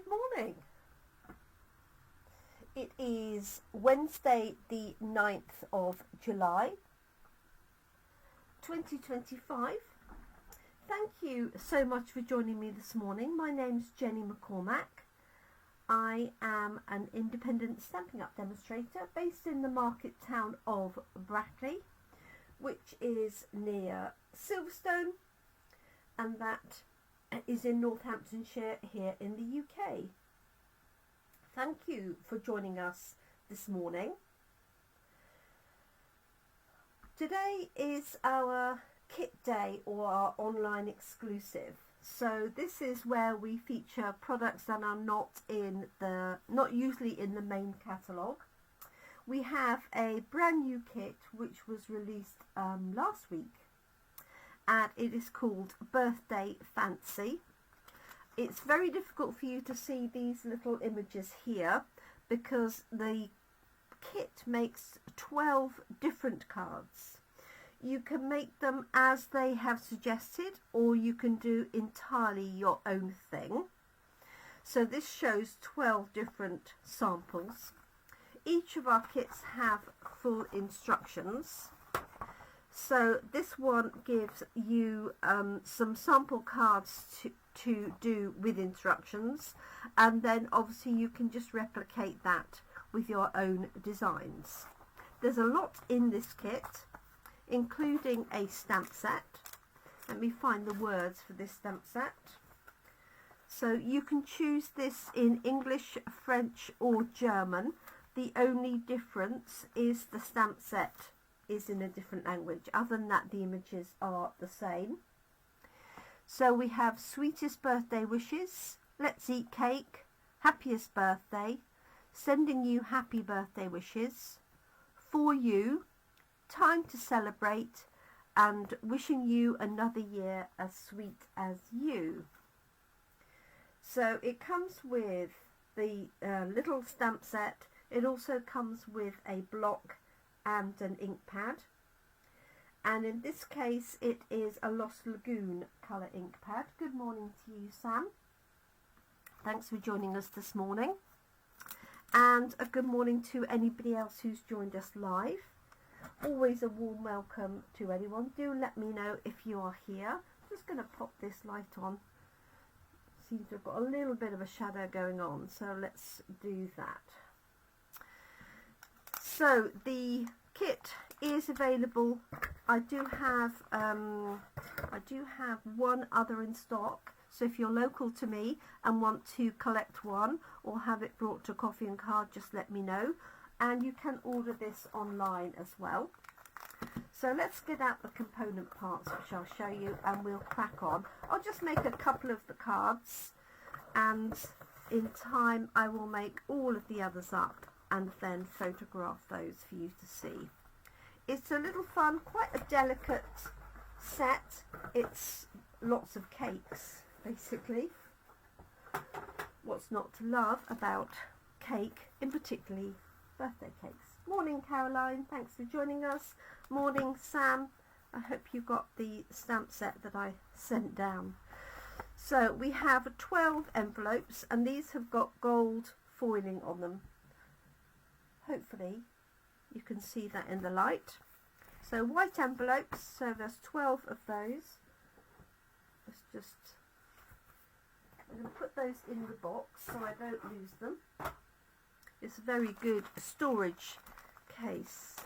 Good morning. It is Wednesday the 9th of July 2025. Thank you so much for joining me this morning. My name's Jenny McCormac. I am an independent Stampin' Up demonstrator based in the market town of Brackley, which is near Silverstone, and that is in Northamptonshire here in the UK. Thank you for joining us this morning. Today is our kit day, or our online exclusive. So this is where we feature products that are not usually in the main catalogue. We have a brand new kit which was released last week, and it is called Birthday Fancy. It's very difficult for you to see these little images here because the kit makes 12 different cards. You can make them as they have suggested, or you can do entirely your own thing. So this shows 12 different samples. Each of our kits have full instructions. So this one gives you some sample cards to do with instructions, and then obviously you can just replicate that with your own designs. There's a lot in this kit, including a stamp set. Let me find the words for this stamp set. So you can choose this in English, French or German. The only difference is the stamp set is in a different language. Other than that, the images are the same. So we have Sweetest Birthday Wishes, Let's Eat Cake, Happiest Birthday, Sending You Happy Birthday Wishes, For You, Time to Celebrate, and Wishing You Another Year as Sweet as You. So it comes with the little stamp set. It also comes with a block and an ink pad, and in this case it is a Lost Lagoon colour ink pad. Good morning to you, Sam. Thanks for joining us this morning, and a good morning to anybody else who's joined us live. Always a warm welcome to anyone. Do let me know if you are here. I'm just going to pop this light on. Seems to have got a little bit of a shadow going on, so let's do that. So the kit is available. I do have one other in stock. So if you're local to me and want to collect one or have it brought to Coffee and Card, just let me know. And you can order this online as well. So let's get out the component parts, which I'll show you, and we'll crack on. I'll just make a couple of the cards, and in time I will make all of the others up and then photograph those for you to see. It's a little fun, quite a delicate set. It's lots of cakes, basically. What's not to love about cake, in particularly birthday cakes? Morning, Caroline, thanks for joining us. Morning, Sam. I hope you got the stamp set that I sent down. So we have 12 envelopes, and these have got gold foiling on them. Hopefully you can see that in the light. So white envelopes, so there's 12 of those. I'm going to put those in the box so I don't lose them. It's a very good storage case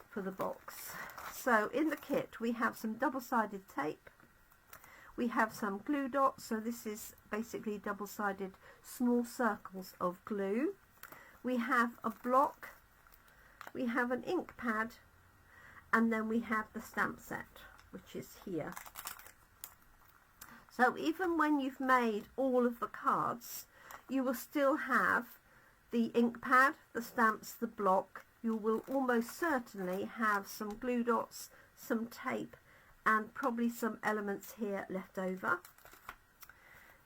for the box. So in the kit we have some double-sided tape. We have some glue dots, so this is basically double-sided small circles of glue. We have a block, we have an ink pad, and then we have the stamp set, which is here. So even when you've made all of the cards, you will still have the ink pad, the stamps, the block. You will almost certainly have some glue dots, some tape, and probably some elements here left over.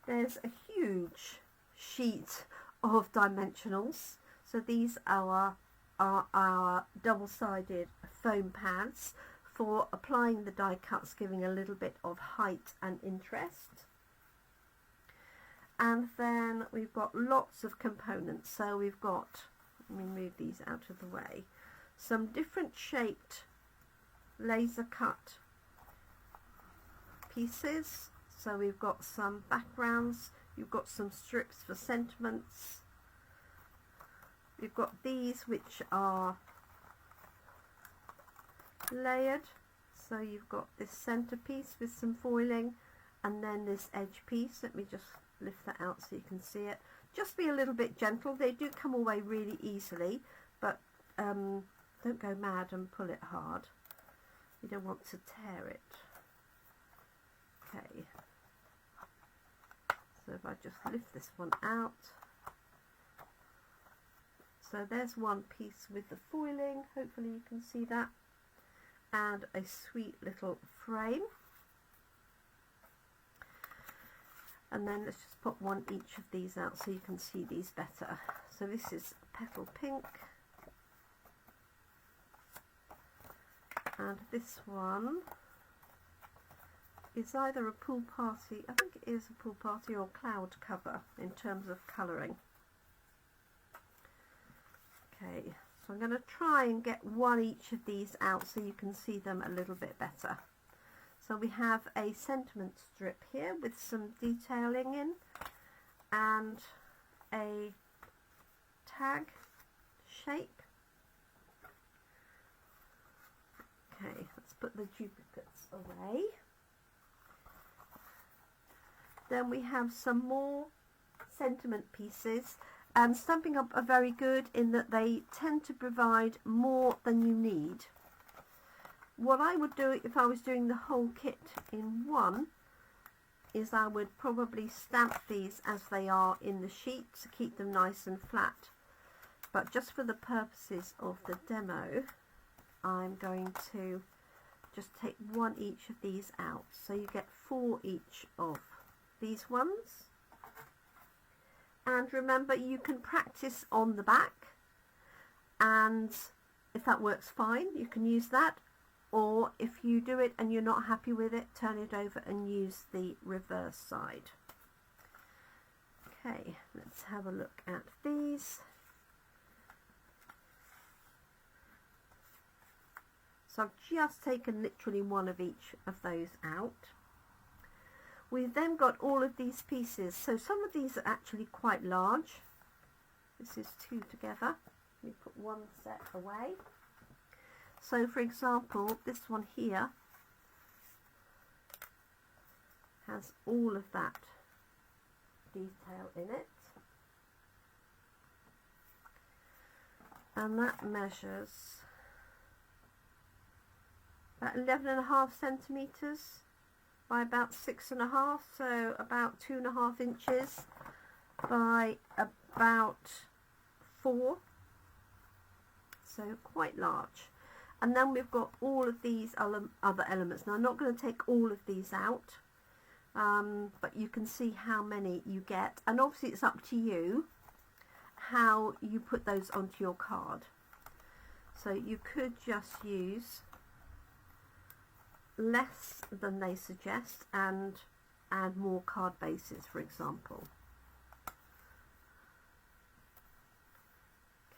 There's a huge sheet of dimensionals. So these are our double-sided foam pads for applying the die cuts, giving a little bit of height and interest. And then we've got lots of components. So we've got, let me move these out of the way, some different shaped laser cut pieces. So we've got some backgrounds, you've got some strips for sentiments, we've got these which are layered. So you've got this centerpiece with some foiling, and then this edge piece. Let me just lift that out so you can see it. Just be a little bit gentle. They do come away really easily, but don't go mad and pull it hard. You don't want to tear it. Okay. So if I just lift this one out. So there's one piece with the foiling. Hopefully you can see that. And a sweet little frame. And then let's just put one each of these out so you can see these better. So this is petal pink, and this one is either a pool party, I think it is a pool party, or cloud cover in terms of colouring. Okay, so I'm going to try and get one each of these out so you can see them a little bit better. So we have a sentiment strip here with some detailing in, and a tag shape. Okay, let's put the duplicates away. Then we have some more sentiment pieces, and Stampin' Up are very good in that they tend to provide more than you need. What I would do if I was doing the whole kit in one is I would probably stamp these as they are in the sheet to keep them nice and flat. But just for the purposes of the demo, I'm going to just take one each of these out. So you get 4 each of these ones. And remember, you can practice on the back, and if that works fine, you can use that. Or if you do it and you're not happy with it, turn it over and use the reverse side. Okay, let's have a look at these. So I've just taken literally one of each of those out. We've then got all of these pieces. So some of these are actually quite large. This is 2 together. Let me put one set away. So for example, this one here has all of that detail in it, and that measures about 11.5 centimetres by about 6.5, so about 2.5 inches by about 4, so quite large. And then we've got all of these other elements. Now I'm not going to take all of these out, but you can see how many you get, and obviously it's up to you how you put those onto your card. So you could just use less than they suggest and add more card bases, for example.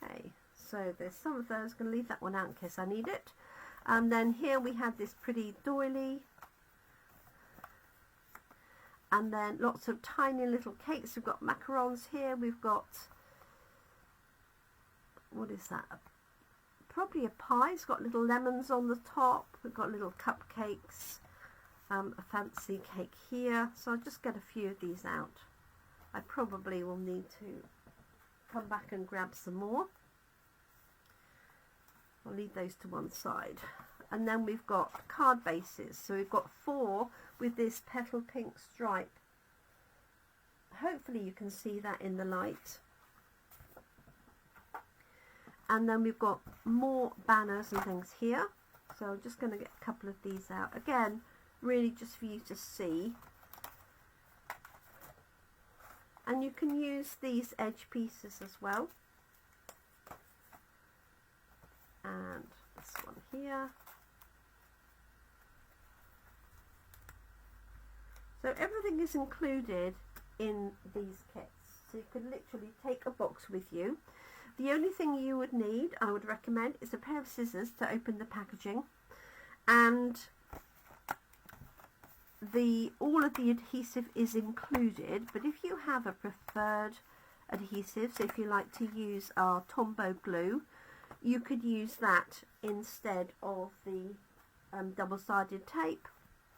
Okay. So there's some of those. Going to leave that one out in case I need it. And then here we have this pretty doily. And then lots of tiny little cakes. We've got macarons here. We've got, what is that? Probably a pie. It's got little lemons on the top. We've got little cupcakes. A fancy cake here. So I'll just get a few of these out. I probably will need to come back and grab some more. I'll leave those to one side. And then we've got card bases. So we've got 4 with this petal pink stripe. Hopefully you can see that in the light. And then we've got more banners and things here. So I'm just going to get a couple of these out. Again, really just for you to see. And you can use these edge pieces as well. And this one here. So everything is included in these kits. So you can literally take a box with you. The only thing you would need, I would recommend, is a pair of scissors to open the packaging, and all of the adhesive is included. But if you have a preferred adhesive, so if you like to use our Tombow glue, you could use that instead of the double-sided tape,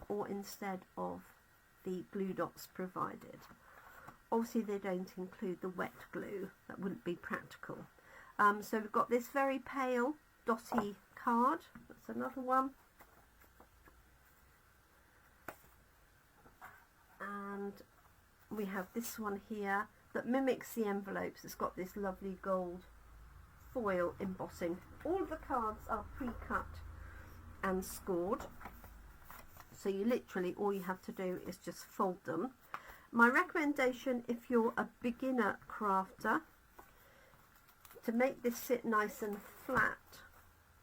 or instead of the glue dots provided. Obviously they don't include the wet glue, that wouldn't be practical. So we've got this very pale dotty card, that's another one, and we have this one here that mimics the envelopes. It's got this lovely gold foil embossing. All of the cards are pre-cut and scored, so you literally, all you have to do is just fold them. My recommendation, if you're a beginner crafter, to make this sit nice and flat,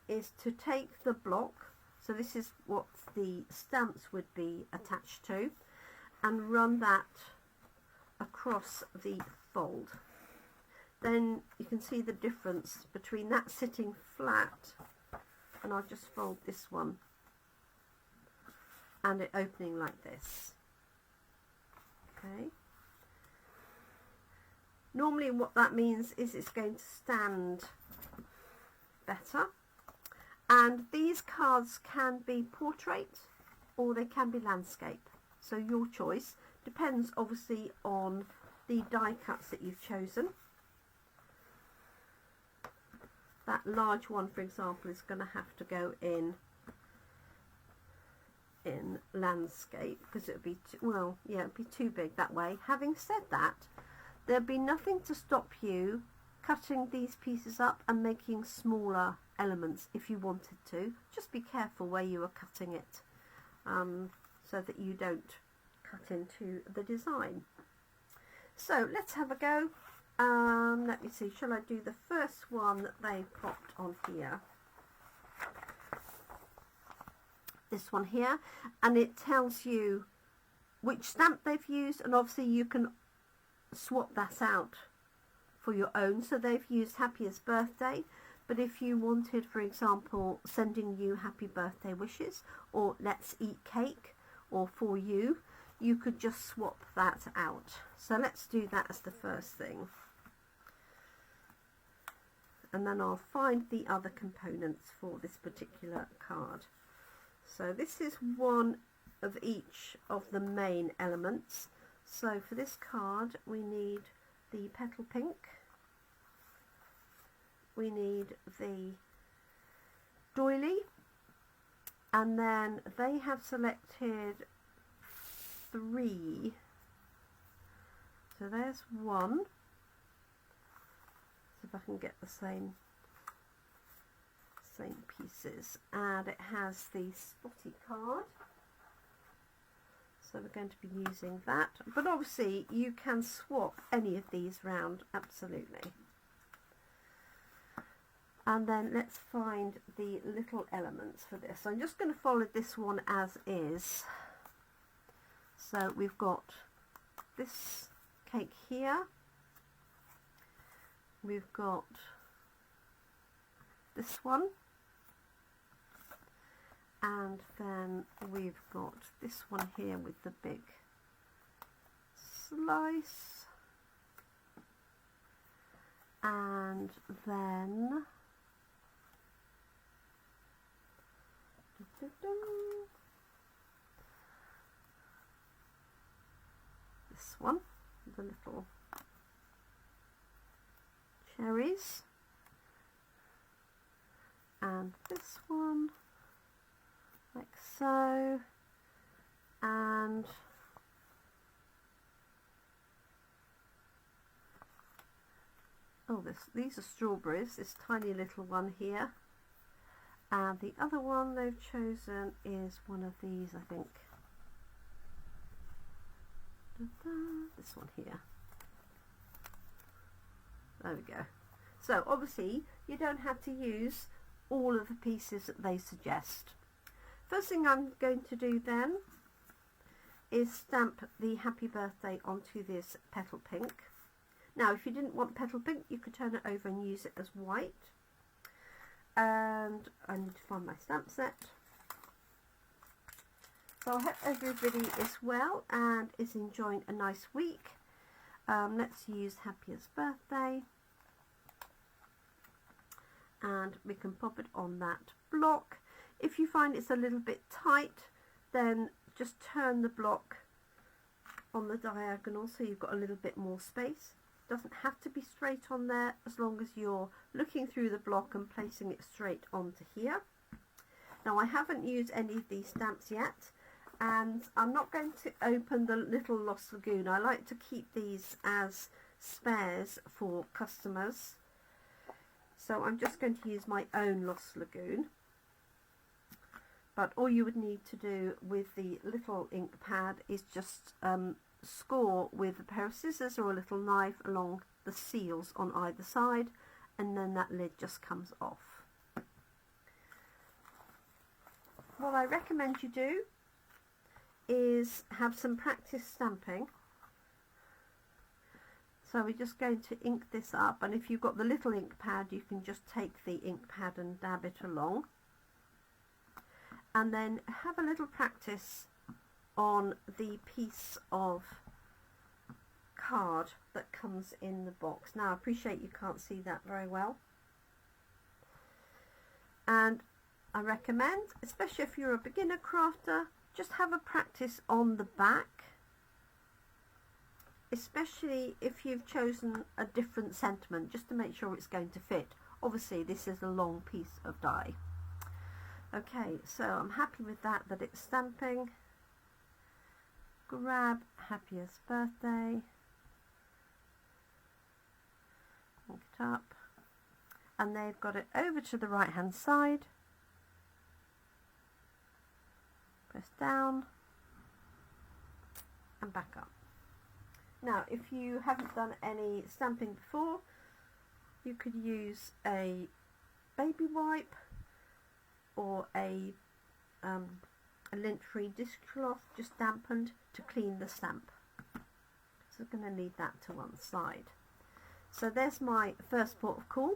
is to take the block, so this is what the stamps would be attached to, and run that across the fold. Then you can see the difference between that sitting flat, and I'll just fold this one, and it opening like this. Okay. Normally what that means is it's going to stand better, and these cards can be portrait or they can be landscape, so your choice. Depends obviously on the die cuts that you've chosen. That large one, for example, is going to have to go in landscape, because it would be it'd be too big that way. Having said that, there'd be nothing to stop you cutting these pieces up and making smaller elements if you wanted to. Just be careful where you are cutting it, so that you don't cut into the design. So let's have a go. Let me see, shall I do the first one that they popped on here? This one here, and it tells you which stamp they've used, and obviously you can swap that out for your own. So they've used Happiest Birthday, but if you wanted, for example, sending you happy birthday wishes, or let's eat cake, or for you, you could just swap that out. So let's do that as the first thing, and then I'll find the other components for this particular card. So this is one of each of the main elements. So for this card we need the petal pink, we need the doily, and then they have selected 3. So there's one. So if I can get the same pieces, and it has the spotty card, so we're going to be using that, but obviously you can swap any of these round, absolutely. And then let's find the little elements for this. So I'm just going to follow this one as is. So we've got this cake here, we've got this one, and then we've got this one here with the big slice, and then this one, the little cherries, and this one like so, and these are strawberries, this tiny little one here, and the other one they've chosen is one of these, I think, this one here. There we go. So obviously you don't have to use all of the pieces that they suggest. First thing I'm going to do then is stamp the happy birthday onto this petal pink. Now if you didn't want petal pink, you could turn it over and use it as white. And I need to find my stamp set. So I hope everybody is well and is enjoying a nice week. Let's use happiest birthday. And we can pop it on that block. If you find it's a little bit tight, then just turn the block on the diagonal so you've got a little bit more space. Doesn't have to be straight on there, as long as you're looking through the block and placing it straight onto here. Now I haven't used any of these stamps yet, and I'm not going to open the little Lost Lagoon. I like to keep these as spares for customers. So I'm just going to use my own Lost Lagoon. But all you would need to do with the little ink pad is just score with a pair of scissors or a little knife along the seals on either side, and then that lid just comes off. What I recommend you do is have some practice stamping. So we're just going to ink this up, and if you've got the little ink pad, you can just take the ink pad and dab it along. And then have a little practice on the piece of card that comes in the box. Now I appreciate you can't see that very well. And I recommend, especially if you're a beginner crafter, just have a practice on the back. Especially if you've chosen a different sentiment, just to make sure it's going to fit. Obviously this is a long piece of die. Okay, so I'm happy with that it's stamping. Grab happiest birthday, link it up, and they've got it over to the right hand side. Press down and back up. Now if you haven't done any stamping before, you could use a baby wipe or a lint-free dishcloth just dampened to clean the stamp. So I'm going to leave that to one side. So there's my first port of call,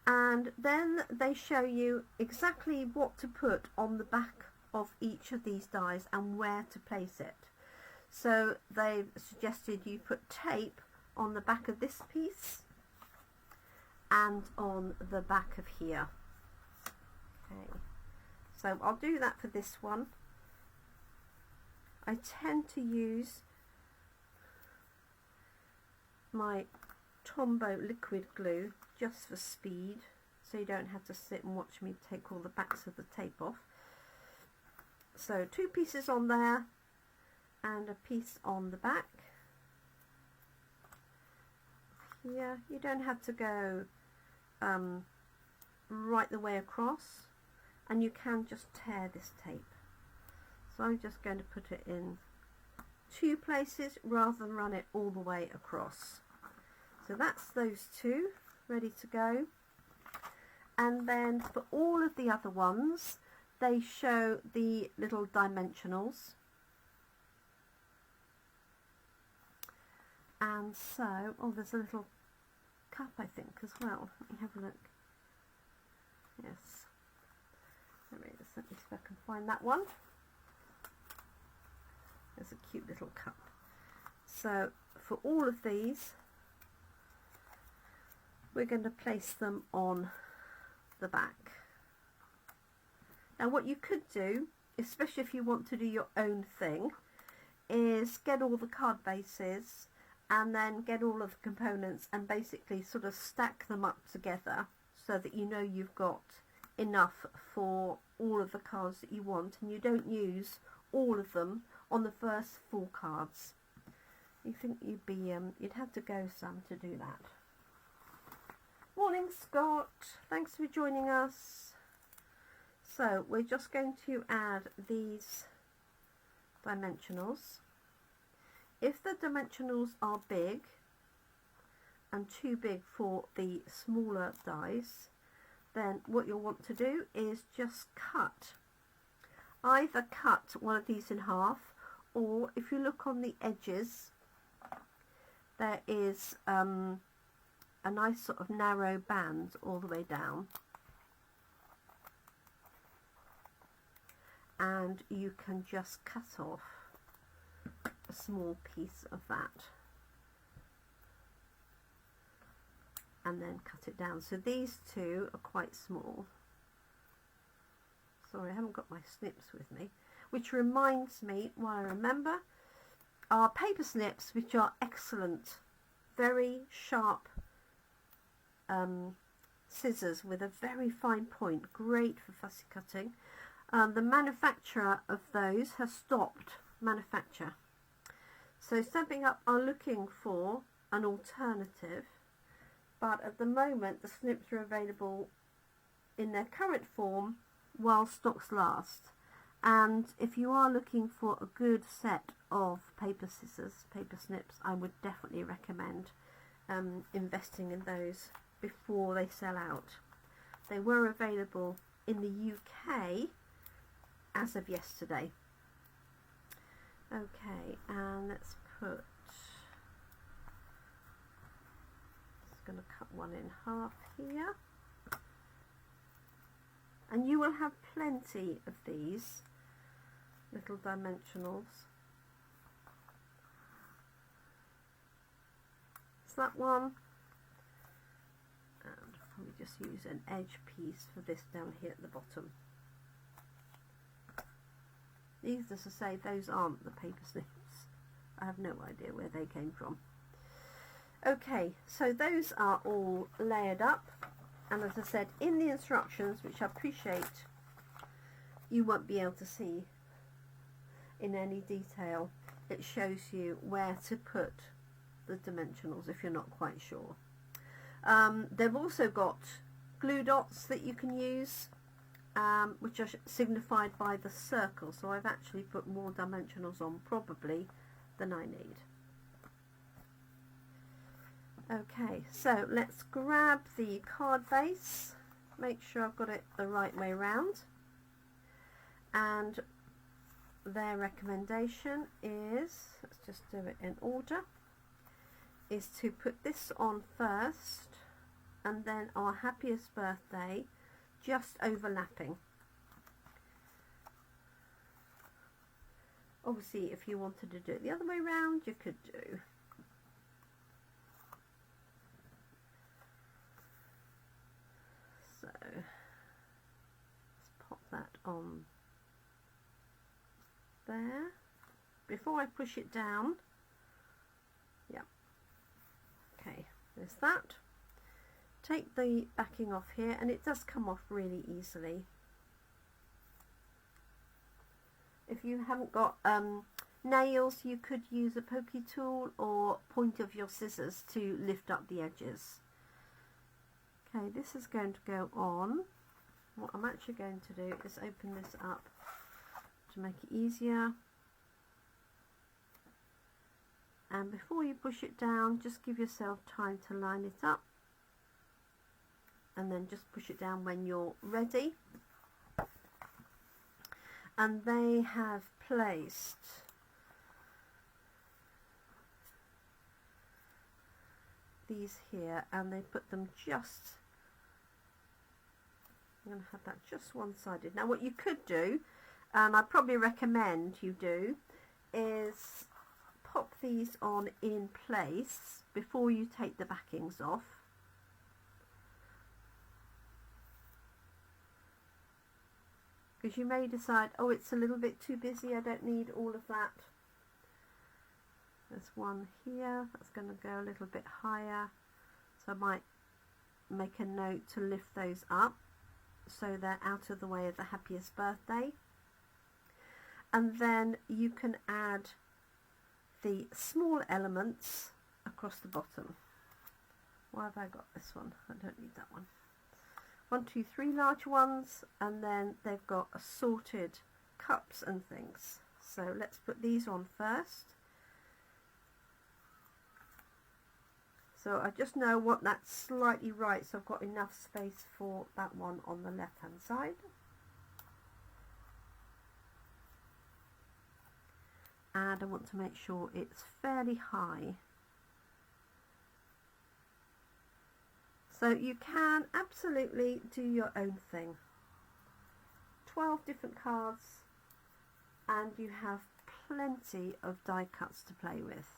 and then they show you exactly what to put on the back of each of these dies and where to place it. So they've suggested you put tape on the back of this piece and on the back of here. Okay, so I'll do that for this one. I tend to use my Tombow liquid glue just for speed, so you don't have to sit and watch me take all the backs of the tape off. So 2 pieces on there and a piece on the back. Here, you don't have to go right the way across, and you can just tear this tape. So I'm just going to put it in 2 places rather than run it all the way across. So that's those 2 ready to go. And then for all of the other ones, they show the little dimensionals. And so, oh, there's a little cup I think as well. Let me have a look. Yes. Let me see if I can find that one. There's a cute little cup. So for all of these, we're going to place them on the back. Now what you could do, especially if you want to do your own thing, is get all the card bases and then get all of the components and basically sort of stack them up together so that you know you've got enough for all of the cards that you want, and you don't use all of them on the first 4 cards. You think you'd have to go some to do that. Morning Scott, thanks for joining us. So we're just going to add these dimensionals. If the dimensionals are big and too big for the smaller dies, then what you'll want to do is just either cut one of these in half, or if you look on the edges, there is a nice sort of narrow band all the way down, and you can just cut off a small piece of that and then cut it down. So these two are quite small. Sorry, I haven't got my snips with me, which reminds me, while I remember, are paper snips, which are excellent, very sharp scissors with a very fine point, great for fussy cutting. The manufacturer of those has stopped manufacture, so Stampin' Up are looking for an alternative, but at the moment the snips are available in their current form while stocks last. And if you are looking for a good set of paper scissors, paper snips, I would definitely recommend investing in those before they sell out. They were available in the UK as of yesterday. Okay, and let's put, just going to cut one in half here. And you will have plenty of these little dimensionals. It's that one. And I'll probably just use an edge piece for this down here at the bottom. These, as I say, those aren't the paper snips. I have no idea where they came from. Okay, so those are all layered up. And as I said, in the instructions, which I appreciate you won't be able to see in any detail, it shows you where to put the dimensionals if you're not quite sure. They've also got glue dots that you can use, which are signified by the circle, so I've actually put more dimensionals on probably than I need. Okay, so let's grab the card base, make sure I've got it the right way round, and their recommendation is, let's just do it in order, is to put this on first and then our happiest birthday just overlapping. Obviously if you wanted to do it the other way round you could do. So let's pop that on there before I push it down. Yeah, okay, there's that. Take the backing off here, and it does come off really easily. If you haven't got nails, you could use a pokey tool or point of your scissors to lift up the edges. Okay, this is going to go on. What I'm actually going to do is open this up to make it easier. And before you push it down, just give yourself time to line it up. And then just push it down when you're ready. And they have placed these here, and they put them just, I'm going to have that just one-sided. Now what you could do, and I'd probably recommend you do, is pop these on in place before you take the backings off. Because you may decide, oh, it's a little bit too busy, I don't need all of that. There's one here that's going to go a little bit higher, so I might make a note to lift those up so they're out of the way of the happiest birthday. And then you can add the small elements across the bottom. Why have I got this one? I don't need that one. 1, 2, 3 large ones, and then they've got assorted cups and things. So let's put these on first. So I just know what that's slightly right, so I've got enough space for that one on the left hand side. and I want to make sure it's fairly high. So you can absolutely do your own thing. 12 different cards, and you have plenty of die cuts to play with.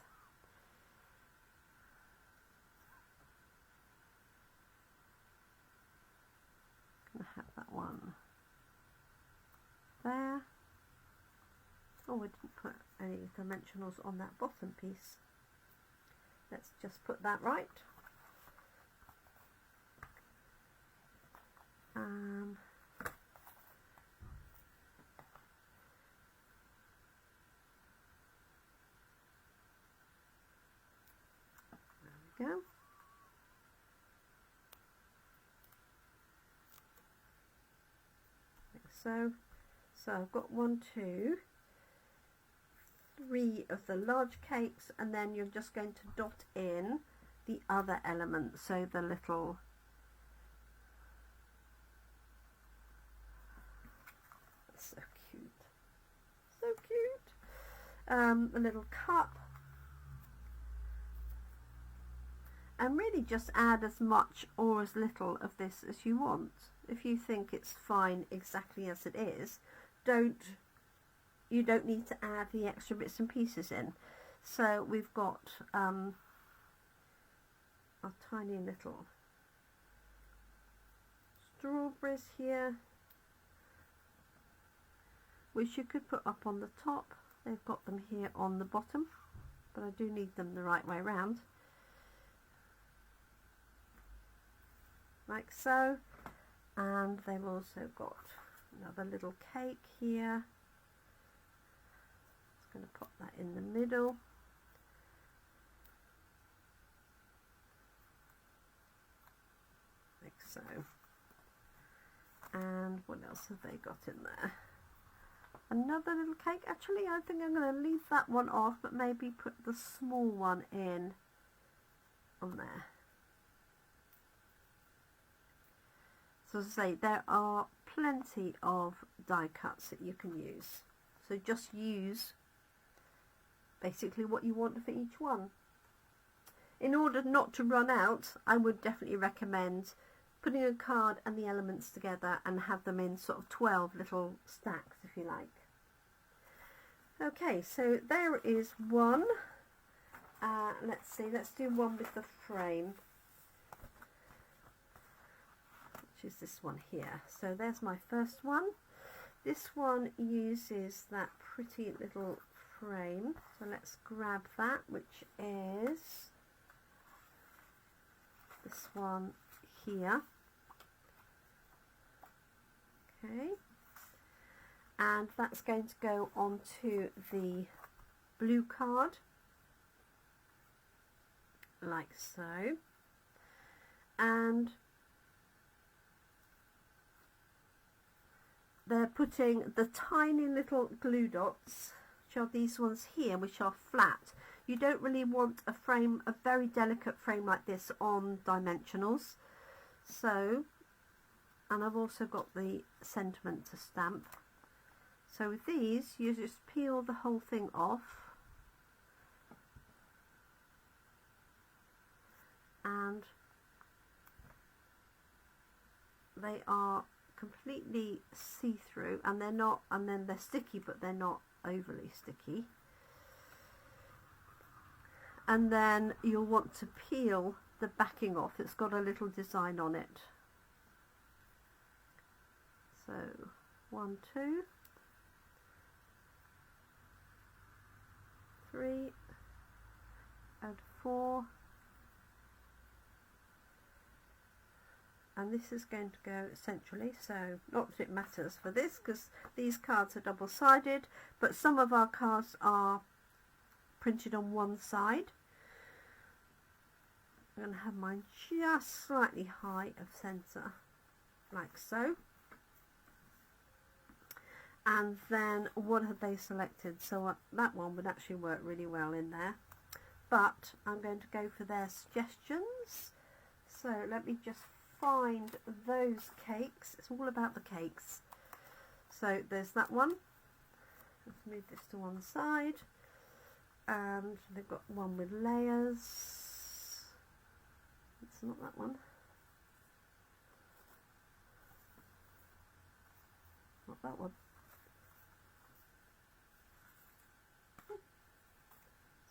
I'm going to have that one there. Oh, I didn't put any dimensionals on that bottom piece. Let's just put that right. There we go. Like so. So I've got 1, 2, 3 of the large cakes, and then you're just going to dot in the other elements. So the little so cute, so cute. A little cup, and really just add as much or as little of this as you want. If you think it's fine exactly as it is, you don't need to add the extra bits and pieces in. So we've got a tiny little strawberries here, which you could put up on the top. They've got them here on the bottom, but I do need them the right way round, like so. And they've also got another little cake here. Just going to pop that in the middle. Like so. And what else have they got in there? Another little cake. Actually, I think I'm going to leave that one off, but maybe put the small one in on there. So as I say, there are plenty of die cuts that you can use. So just use basically what you want for each one. In order not to run out, I would definitely recommend putting a card and the elements together and have them in sort of 12 little stacks, if you like. Okay, so there is one. Let's see, let's do one with the frame, which is this one here. So there's my first one. This one uses that pretty little frame. So let's grab that, which is this one here. Okay. And that's going to go onto the blue card, like so. And they're putting the tiny little glue dots, which are these ones here, which are flat. You don't really want a frame, a very delicate frame like this, on dimensionals. So, and I've also got the sentiment to stamp. So with these, you just peel the whole thing off, and they are completely see-through, and they're not, and then they're sticky, but they're not overly sticky. And then you'll want to peel the backing off. It's got a little design on it. So 1, 2, 3 and 4, and this is going to go centrally, so not that it matters for this because these cards are double-sided, but some of our cards are printed on one side. I'm going to have mine just slightly high of centre, like so. And then what have they selected? So that one would actually work really well in there, but I'm going to go for their suggestions. So let me just find those cakes. It's all about the cakes. So there's that one. Let's move this to one side. and they've got one with layers. It's not that one. Not that one. So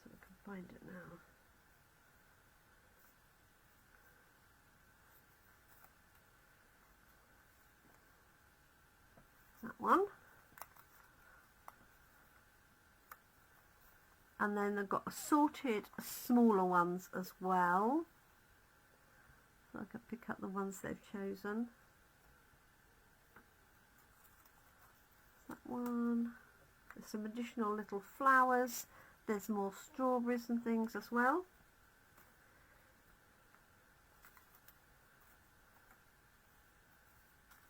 I can find it now. That one. And then they've got assorted smaller ones as well. So I can pick up the ones they've chosen. That one. There's some additional little flowers. There's more strawberries and things as well.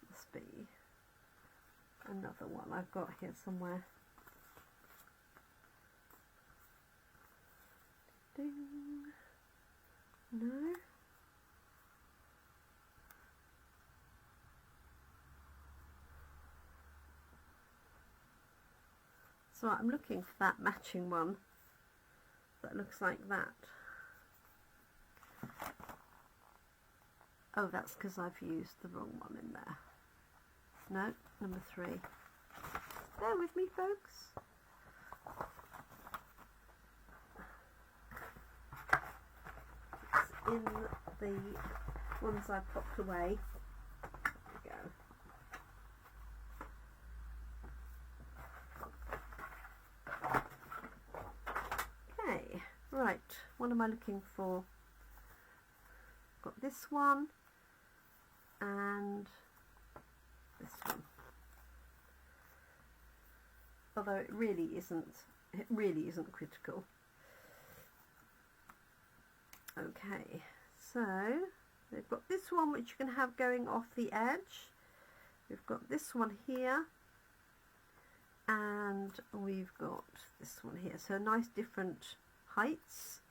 Must be another one I've got here somewhere. Ding. No. So I'm looking for that matching one that looks like that. Oh, that's because I've used the wrong one in there. No, number 3. Bear with me, folks. It's in the ones I popped away. There we go. Right, what am I looking for? Got this one and this one. Although it really isn't critical. Okay, so we've got this one which you can have going off the edge. We've got this one here, and we've got this one here. So nice different heights.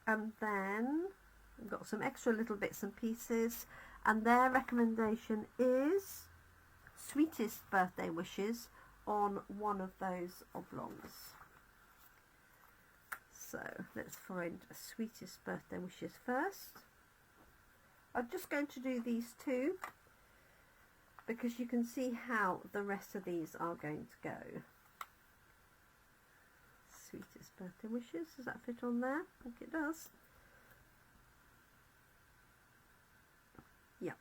And then we've got some extra little bits and pieces, and their recommendation is sweetest birthday wishes on one of those oblongs. So let's find sweetest birthday wishes first. I'm just going to do these two because you can see how the rest of these are going to go. Sweetest birthday wishes, does that fit on there? I think it does. Yeah.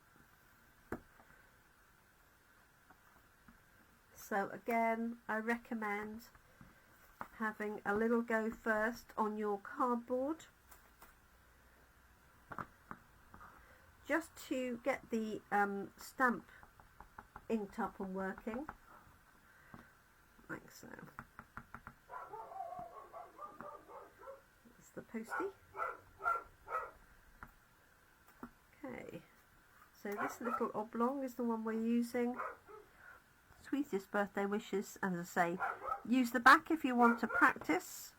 So again, I recommend having a little go first on your cardboard, just to get the stamp inked up and working, like so. The postie. Okay, so this little oblong is the one we're using. Sweetest birthday wishes, and as I say, use the back if you want to practice,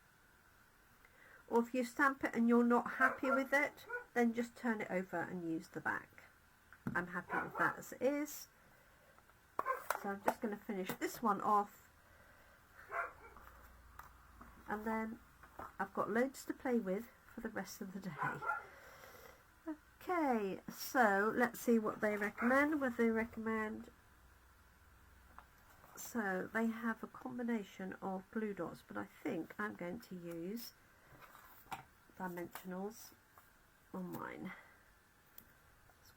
or if you stamp it and you're not happy with it, then just turn it over and use the back. I'm happy with that as it is, so I'm just going to finish this one off, and then I've got loads to play with for the rest of the day. Okay, so let's see what they recommend. What they recommend. So they have a combination of glue dots, but I think I'm going to use dimensionals on mine.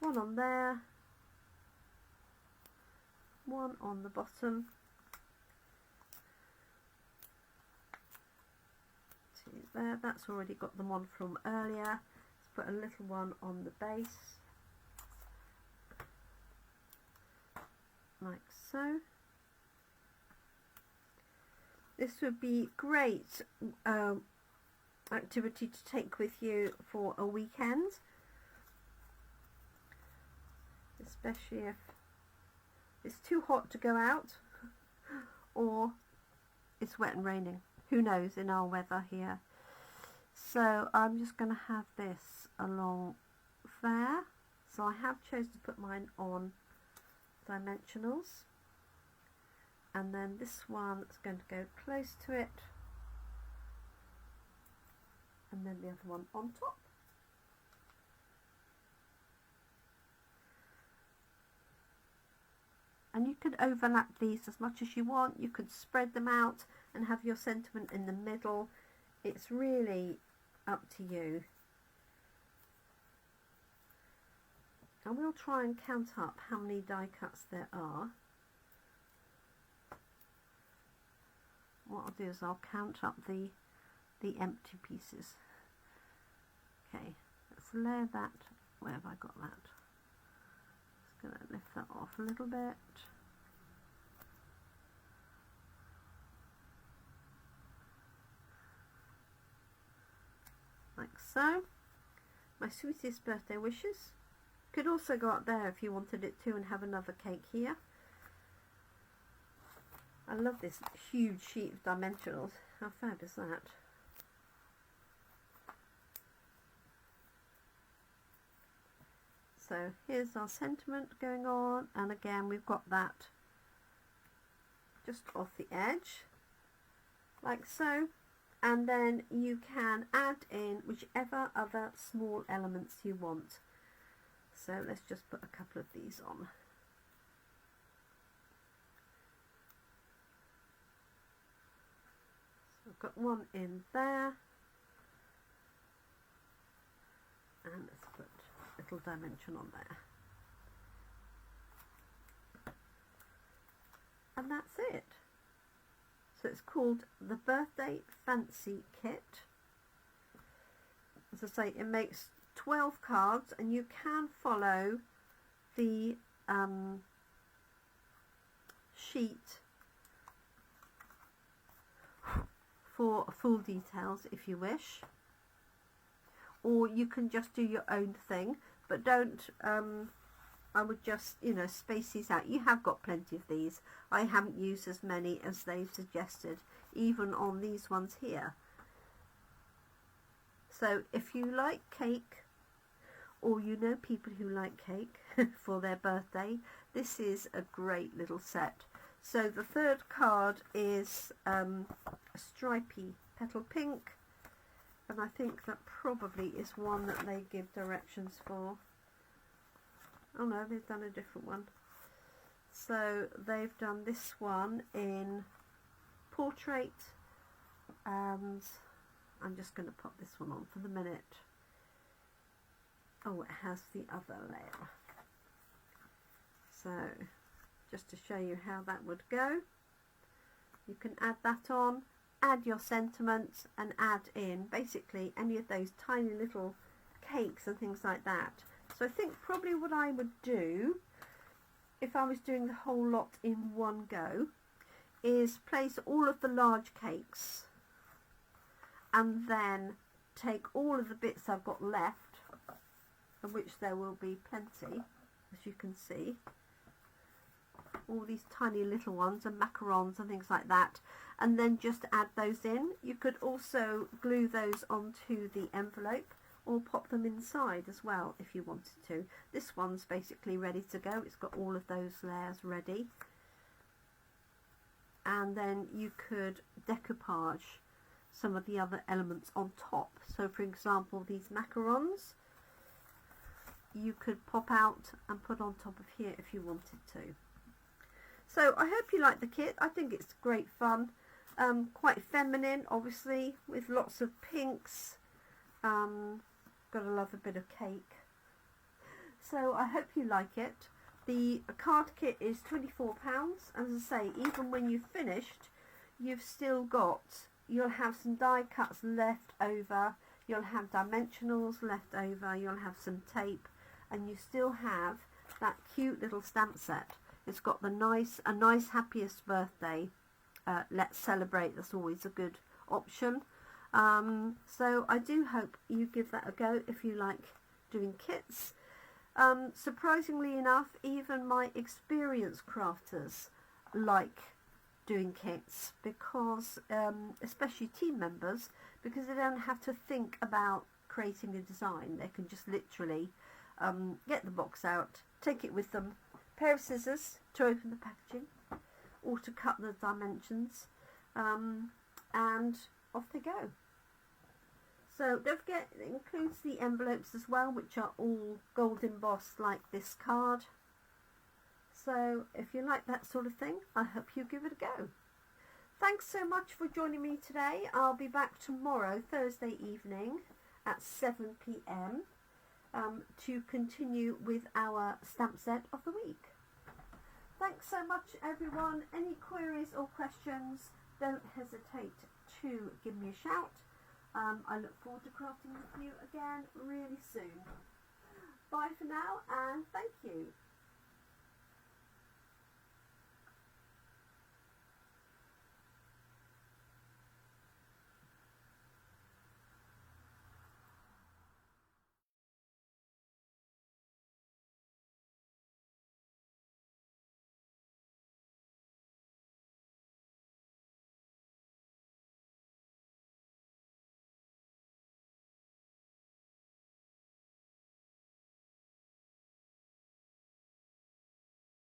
There's one on there, one on the bottom, there. That's already got the one from earlier. Let's put a little one on the base, like so. This would be great activity to take with you for a weekend, especially if it's too hot to go out or it's wet and raining. Who knows in our weather here. So I'm just going to have this along there. So I have chosen to put mine on dimensionals, and then this one is going to go close to it and then the other one on top. And you could overlap these as much as you want. You could spread them out and have your sentiment in the middle. It's really up to you. And we'll try and count up how many die cuts there are. What I'll do is I'll count up the empty pieces. Okay, let's layer that. Where have I got that? Just going to lift that off a little bit. Like so. My sweetest birthday wishes. Could also go up there if you wanted it to and have another cake here. I love this huge sheet of dimensionals. How fab is that? So here's our sentiment going on, and again we've got that just off the edge, like so. And then you can add in whichever other small elements you want. So let's just put a couple of these on. So I've got one in there. And let's put a little dimension on there. And that's it. So it's called the Birthday Fancy Kit. As I say, it makes 12 cards, and you can follow the sheet for full details if you wish, or you can just do your own thing, but don't I would just, you know, space these out. You have got plenty of these. I haven't used as many as they've suggested, even on these ones here. So if you like cake, or you know people who like cake for their birthday, this is a great little set. So the third card is a stripy petal pink, and I think that probably is one that they give directions for. Oh no, they've done a different one. So they've done this one in portrait, and I'm just going to pop this one on for the minute. Oh, it has the other layer. So just to show you how that would go, you can add that on, add your sentiments, and add in basically any of those tiny little cakes and things like that. So I think probably what I would do if I was doing the whole lot in one go is place all of the large cakes and then take all of the bits I've got left, of which there will be plenty, as you can see, all these tiny little ones and macarons and things like that, and then just add those in. You could also glue those onto the envelope or pop them inside as well if you wanted to. This one's basically ready to go. It's got all of those layers ready. And then you could decoupage some of the other elements on top. So for example, these macarons you could pop out and put on top of here if you wanted to. So I hope you like the kit. I think it's great fun. Quite feminine, obviously, with lots of pinks. Gotta love a bit of cake. So I hope you like it. The card kit is £24. As I say, even when you've finished, you've still got, you'll have some die cuts left over, you'll have dimensionals left over, you'll have some tape, and you still have that cute little stamp set. It's got the a nice happiest birthday, let's celebrate. That's always a good option. So I do hope you give that a go if you like doing kits. Surprisingly enough, even my experienced crafters like doing kits, because especially team members, because they don't have to think about creating a design. They can just literally get the box out, take it with them, pair of scissors to open the packaging or to cut the dimensions, and off they go. So don't forget, it includes the envelopes as well, which are all gold embossed like this card. So if you like that sort of thing, I hope you give it a go. Thanks so much for joining me today. I'll be back tomorrow, Thursday evening at 7 p.m. To continue with our stamp set of the week. Thanks so much, everyone. Any queries or questions, don't hesitate to give me a shout. I look forward to crafting with you again really soon. Bye for now, and thank you.